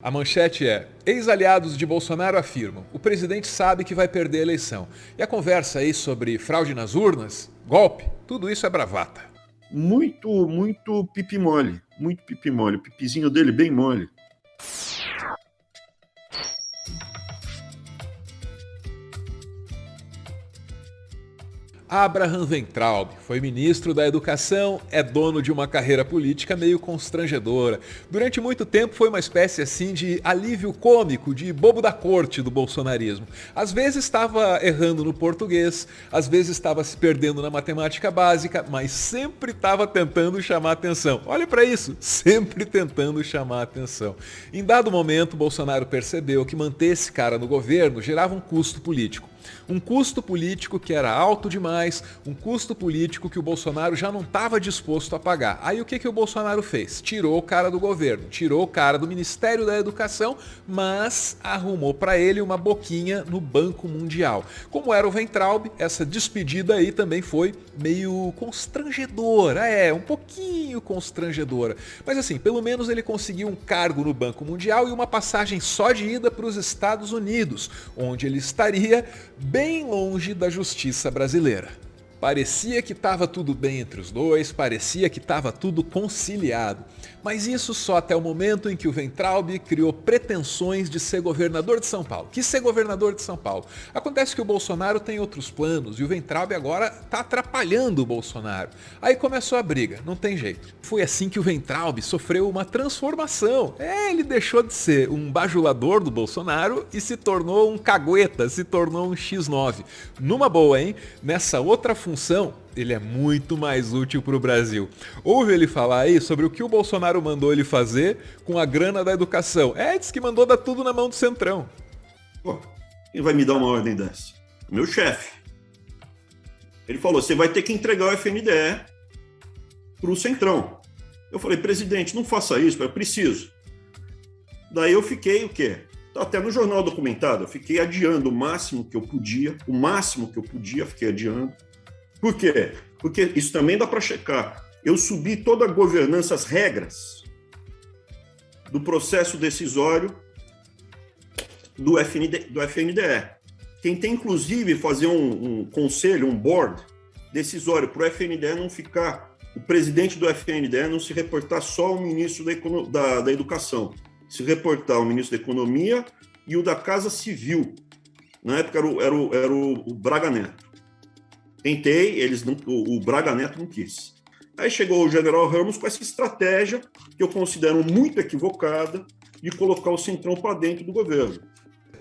A manchete é: ex-aliados de Bolsonaro afirmam, o presidente sabe que vai perder a eleição. E a conversa aí sobre fraude nas urnas, golpe, tudo isso é bravata. Muito pipi mole, muito pipi mole. O pipizinho dele bem mole. Abraham Weintraub foi ministro da Educação, é dono de uma carreira política meio constrangedora. Durante muito tempo foi uma espécie assim de alívio cômico, de bobo da corte do bolsonarismo. Às vezes estava errando no português, às vezes estava se perdendo na matemática básica, mas sempre estava tentando chamar atenção. Olha para isso, sempre tentando chamar atenção. Em dado momento, Bolsonaro percebeu que manter esse cara no governo gerava um custo político. Um custo político que era alto demais, um custo político que o Bolsonaro já não estava disposto a pagar. Aí o que o Bolsonaro fez? Tirou o cara do governo, tirou o cara do Ministério da Educação, mas arrumou para ele uma boquinha no Banco Mundial. Como era o Weintraub, essa despedida aí também foi meio constrangedora, um pouquinho constrangedora. Mas assim, pelo menos ele conseguiu um cargo no Banco Mundial e uma passagem só de ida para os Estados Unidos, onde ele estaria bem longe da justiça brasileira. Parecia que estava tudo bem entre os dois, parecia que estava tudo conciliado. Mas isso só até o momento em que o Weintraub criou pretensões de ser governador de São Paulo. Quis ser governador de São Paulo. Acontece que o Bolsonaro tem outros planos e o Weintraub agora está atrapalhando o Bolsonaro. Aí começou a briga, não tem jeito. Foi assim que o Weintraub sofreu uma transformação. Ele deixou de ser um bajulador do Bolsonaro e se tornou um cagueta, se tornou um X9. Numa boa, hein? Nessa outra função, ele é muito mais útil para o Brasil. Ouve ele falar aí sobre o que o Bolsonaro mandou ele fazer com a grana da educação. Diz que mandou dar tudo na mão do Centrão. Pô, quem vai me dar uma ordem dessa? Meu chefe. Ele falou, você vai ter que entregar o FNDE para o Centrão. Eu falei, presidente, não faça isso, eu preciso. Daí eu fiquei o quê? Tá até no jornal documentado, eu fiquei adiando o máximo que eu podia, fiquei adiando. Por quê? Porque isso também dá para checar. Eu subi toda a governança, as regras do processo decisório do FNDE. Quem tem, inclusive, fazer um conselho, um board decisório para o FNDE não ficar, o presidente do FNDE não se reportar só ao ministro da Educação, se reportar ao ministro da Economia e o da Casa Civil. Na época era o Braga Neto. Tentei, o Braga Neto não quis. Aí chegou o general Ramos com essa estratégia, que eu considero muito equivocada, de colocar o Centrão para dentro do governo.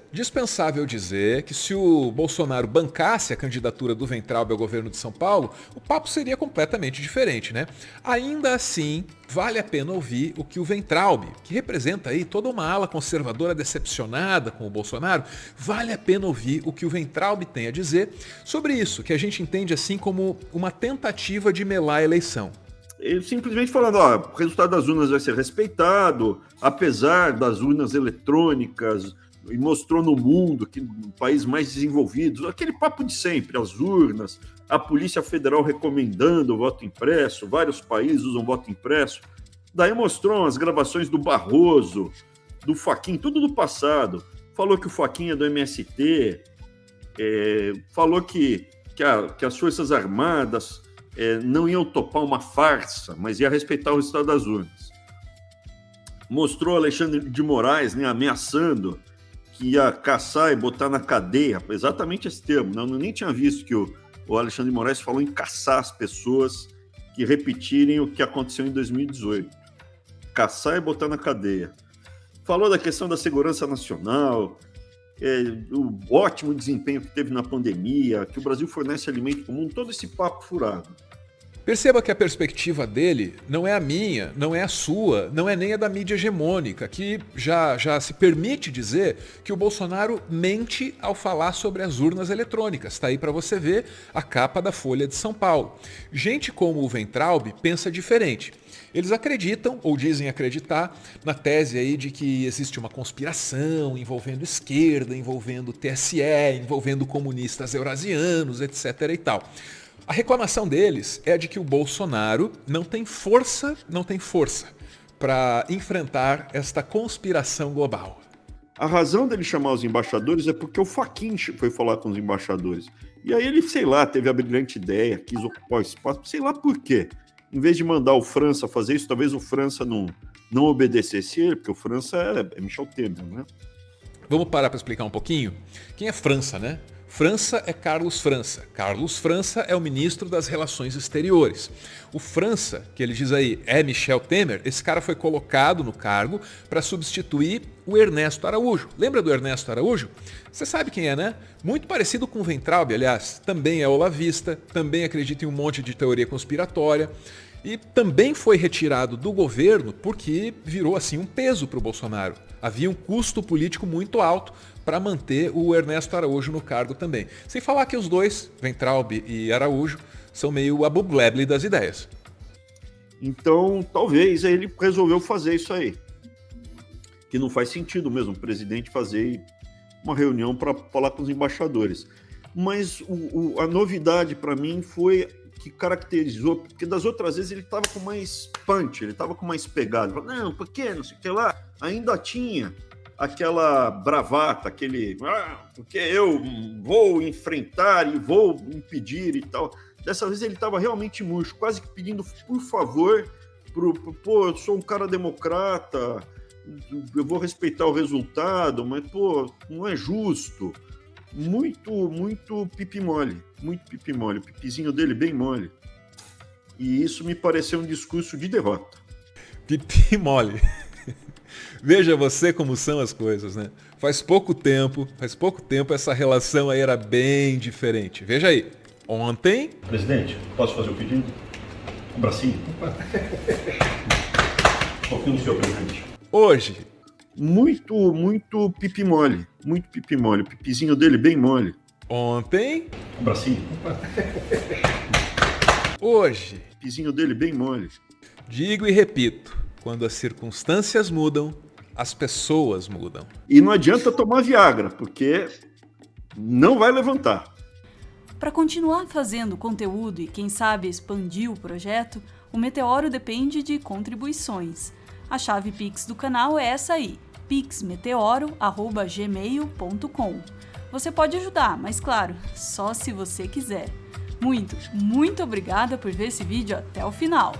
Dispensável dizer que se o Bolsonaro bancasse a candidatura do Weintraub ao governo de São Paulo, o papo seria completamente diferente, né? Ainda assim, vale a pena ouvir o que o Weintraub, que representa aí toda uma ala conservadora decepcionada com o Bolsonaro, vale a pena ouvir o que o Weintraub tem a dizer sobre isso, que a gente entende assim como uma tentativa de melar a eleição. Ele simplesmente falando, o resultado das urnas vai ser respeitado, apesar das urnas eletrônicas, e mostrou no mundo que no país mais desenvolvido, aquele papo de sempre, as urnas, a Polícia Federal recomendando o voto impresso, vários países usam voto impresso. Daí mostrou as gravações do Barroso, do Fachin, tudo do passado. Falou que o Fachin é do MST, falou que as Forças Armadas não iam topar uma farsa, mas ia respeitar o resultado das urnas. Mostrou Alexandre de Moraes, né, ameaçando que ia caçar e botar na cadeia, exatamente esse termo, eu nem tinha visto que o Alexandre de Moraes falou em caçar as pessoas que repetirem o que aconteceu em 2018. Caçar e botar na cadeia. Falou da questão da segurança nacional, o ótimo desempenho que teve na pandemia, que o Brasil fornece alimento para o mundo, todo esse papo furado. Perceba que a perspectiva dele não é a minha, não é a sua, não é nem a da mídia hegemônica, que já se permite dizer que o Bolsonaro mente ao falar sobre as urnas eletrônicas. Está aí para você ver a capa da Folha de São Paulo. Gente como o Weintraub pensa diferente. Eles acreditam, ou dizem acreditar, na tese aí de que existe uma conspiração envolvendo esquerda, envolvendo TSE, envolvendo comunistas eurasianos, etc. e tal. A reclamação deles é a de que o Bolsonaro não tem força para enfrentar esta conspiração global? A razão dele chamar os embaixadores é porque o Fachin foi falar com os embaixadores. E aí ele, sei lá, teve a brilhante ideia, quis ocupar o espaço, sei lá por quê. Em vez de mandar o França fazer isso, talvez o França não obedecesse ele, porque o França é Michel Temer, né? Vamos parar para explicar um pouquinho? Quem é França, né? França é Carlos França. Carlos França é o ministro das Relações Exteriores. O França, que ele diz aí, é Michel Temer, esse cara foi colocado no cargo para substituir o Ernesto Araújo. Lembra do Ernesto Araújo? Você sabe quem é, né? Muito parecido com o Weintraub, aliás. Também é olavista, também acredita em um monte de teoria conspiratória. E também foi retirado do governo porque virou assim um peso para o Bolsonaro. Havia um custo político muito alto para manter o Ernesto Araújo no cargo também. Sem falar que os dois, Weintraub e Araújo, são meio Abu Glebli das ideias. Então, talvez ele resolveu fazer isso aí. Que não faz sentido mesmo o presidente fazer uma reunião para falar com os embaixadores. Mas a novidade para mim foi que caracterizou, porque das outras vezes ele estava com mais punch, ele estava com mais pegada. Falou, não, por quê? Não sei o que lá. Ainda tinha aquela bravata, porque eu vou enfrentar e vou impedir e tal. Dessa vez ele estava realmente murcho, quase que pedindo, por favor, eu sou um cara democrata, eu vou respeitar o resultado, mas, não é justo. Muito pipi mole, o pipizinho dele bem mole. E isso me pareceu um discurso de derrota. Pipi mole. Veja você como são as coisas, né? Faz pouco tempo essa relação aí era bem diferente. Veja aí, ontem... Presidente, posso fazer o pedido? Um bracinho? Um pouquinho do seu, presidente. Hoje... Muito pipi mole, o pipizinho dele bem mole. Ontem... Um bracinho? Hoje... O pipizinho dele bem mole. Digo e repito, quando as circunstâncias mudam, as pessoas mudam. E não adianta tomar Viagra, porque não vai levantar. Para continuar fazendo conteúdo e, quem sabe, expandir o projeto, o Meteoro depende de contribuições. A chave Pix do canal é essa aí, pixmeteoro@gmail.com. Você pode ajudar, mas claro, só se você quiser. Muito obrigada por ver esse vídeo até o final.